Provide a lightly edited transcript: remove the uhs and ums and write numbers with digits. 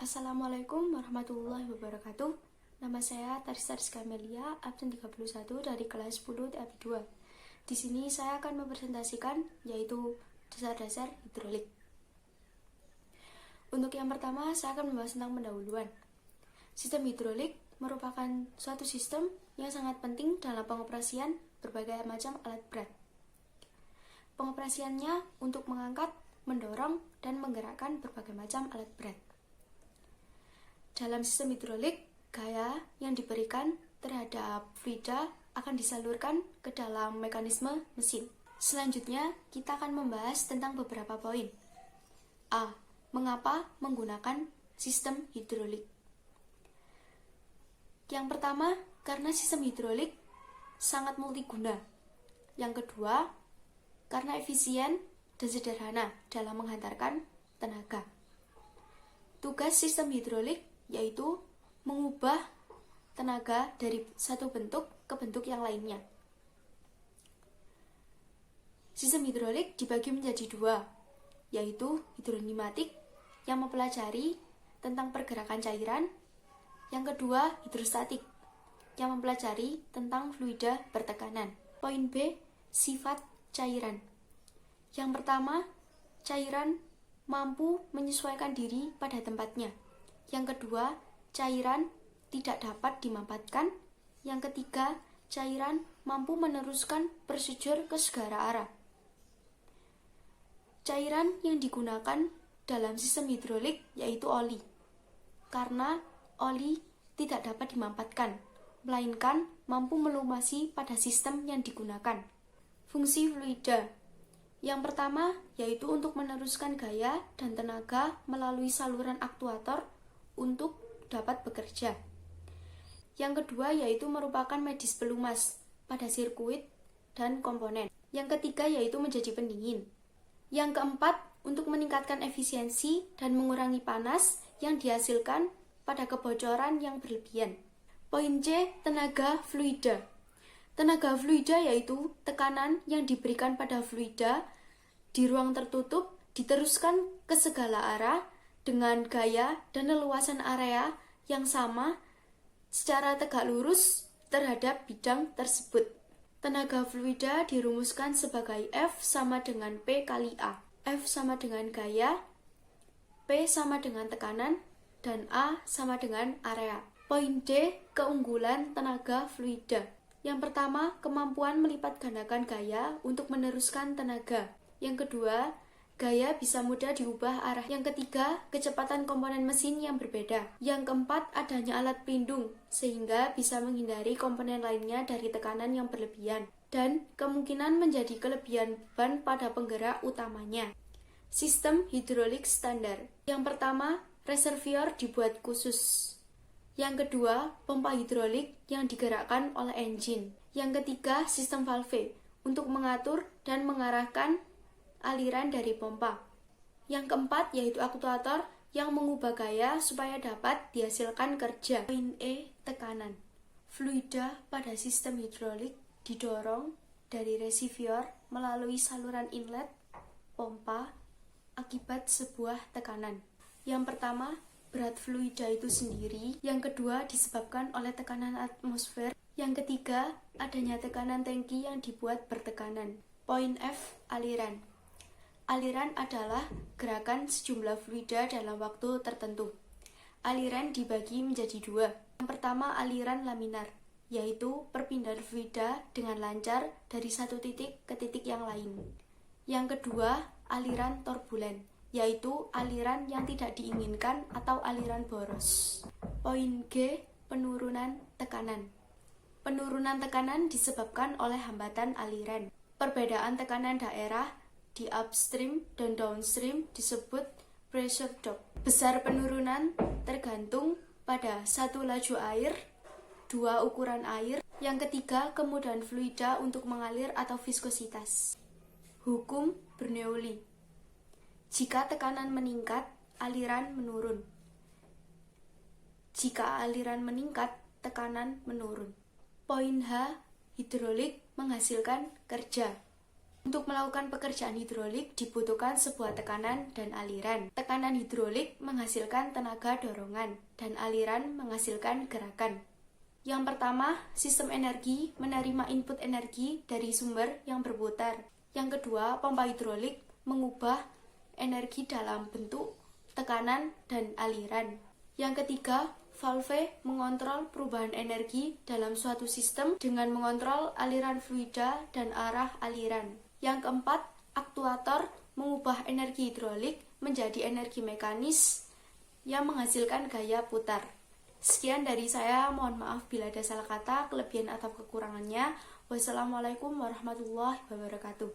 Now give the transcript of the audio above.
Assalamualaikum warahmatullahi wabarakatuh. Nama saya Tarisa Rizka Amelia, absen 31 dari kelas 10 TAP 2. Di sini saya akan mempresentasikan yaitu dasar-dasar hidrolik. Untuk yang pertama, saya akan membahas tentang pendahuluan. Sistem hidrolik merupakan suatu sistem yang sangat penting dalam pengoperasian berbagai macam alat berat. Pengoperasiannya untuk mengangkat, mendorong, dan menggerakkan berbagai macam alat berat. Dalam sistem hidrolik, gaya yang diberikan terhadap fluida akan disalurkan ke dalam mekanisme mesin. Selanjutnya, kita akan membahas tentang beberapa poin. A. Mengapa menggunakan sistem hidrolik? Yang pertama, karena sistem hidrolik sangat multiguna. Yang kedua, karena efisien dan sederhana dalam menghantarkan tenaga. Tugas sistem hidrolik yaitu mengubah tenaga dari satu bentuk ke bentuk yang lainnya. Sistem hidrolik dibagi menjadi dua, yaitu hidroneumatik yang mempelajari tentang pergerakan cairan, yang kedua hidrostatik yang mempelajari tentang fluida bertekanan. Poin B, sifat cairan. Yang pertama, cairan mampu menyesuaikan diri pada tempatnya. Yang kedua, cairan tidak dapat dimampatkan. Yang ketiga, cairan mampu meneruskan prosedur ke segala arah. Cairan yang digunakan dalam sistem hidrolik yaitu oli. Karena oli tidak dapat dimampatkan, melainkan mampu melumasi pada sistem yang digunakan. Fungsi fluida. Yang pertama yaitu untuk meneruskan gaya dan tenaga melalui saluran aktuator untuk dapat bekerja. Yang kedua yaitu merupakan medis pelumas pada sirkuit dan komponen. Yang ketiga yaitu menjadi pendingin. Yang keempat untuk meningkatkan efisiensi dan mengurangi panas yang dihasilkan pada kebocoran yang berlebihan. Poin C, tenaga fluida. Tenaga fluida yaitu tekanan yang diberikan pada fluida di ruang tertutup diteruskan ke segala arah dengan gaya dan leluasan area yang sama secara tegak lurus terhadap bidang tersebut. Tenaga fluida dirumuskan sebagai F sama dengan P kali A. F sama dengan gaya, P sama dengan tekanan, dan A sama dengan area. Poin D, keunggulan tenaga fluida. Yang pertama, kemampuan melipat gandakan gaya untuk meneruskan tenaga. Yang kedua, gaya bisa mudah diubah arah. Yang ketiga, kecepatan komponen mesin yang berbeda. Yang keempat, adanya alat pelindung, sehingga bisa menghindari komponen lainnya dari tekanan yang berlebihan. Dan kemungkinan menjadi kelebihan beban pada penggerak utamanya. Sistem hidrolik standar. Yang pertama, reservoir dibuat khusus. Yang kedua, pompa hidrolik yang digerakkan oleh engine. Yang ketiga, sistem valve untuk mengatur dan mengarahkan aliran dari pompa. Yang keempat yaitu aktuator yang mengubah gaya supaya dapat dihasilkan kerja. Poin E, tekanan. Fluida pada sistem hidrolik didorong dari reservoir melalui saluran inlet pompa akibat sebuah tekanan. Yang pertama, berat fluida itu sendiri. Yang kedua, disebabkan oleh tekanan atmosfer. Yang ketiga, adanya tekanan tangki yang dibuat bertekanan. Poin F, aliran. Aliran adalah gerakan sejumlah fluida dalam waktu tertentu. Aliran dibagi menjadi dua. Yang pertama, aliran laminar, yaitu perpindahan fluida dengan lancar dari satu titik ke titik yang lain. Yang kedua, aliran turbulen, yaitu aliran yang tidak diinginkan atau aliran boros. Poin G, penurunan tekanan. Penurunan tekanan disebabkan oleh hambatan aliran. Perbedaan tekanan daerah di upstream dan downstream disebut pressure drop. Besar penurunan tergantung pada satu laju air, dua ukuran air, yang ketiga kemudahan fluida untuk mengalir atau viskositas. Hukum Bernoulli. Jika tekanan meningkat, aliran menurun. Jika aliran meningkat, tekanan menurun. Poin H, hidrolik menghasilkan kerja. Untuk melakukan pekerjaan hidrolik dibutuhkan sebuah tekanan dan aliran. Tekanan hidrolik menghasilkan tenaga dorongan dan aliran menghasilkan gerakan. Yang pertama, sistem energi menerima input energi dari sumber yang berputar. Yang kedua, pompa hidrolik mengubah energi dalam bentuk tekanan dan aliran. Yang ketiga, valve mengontrol perubahan energi dalam suatu sistem dengan mengontrol aliran fluida dan arah aliran. Yang keempat, aktuator mengubah energi hidrolik menjadi energi mekanis yang menghasilkan gaya putar. Sekian dari saya, mohon maaf bila ada salah kata, kelebihan atau kekurangannya. Wassalamualaikum warahmatullahi wabarakatuh.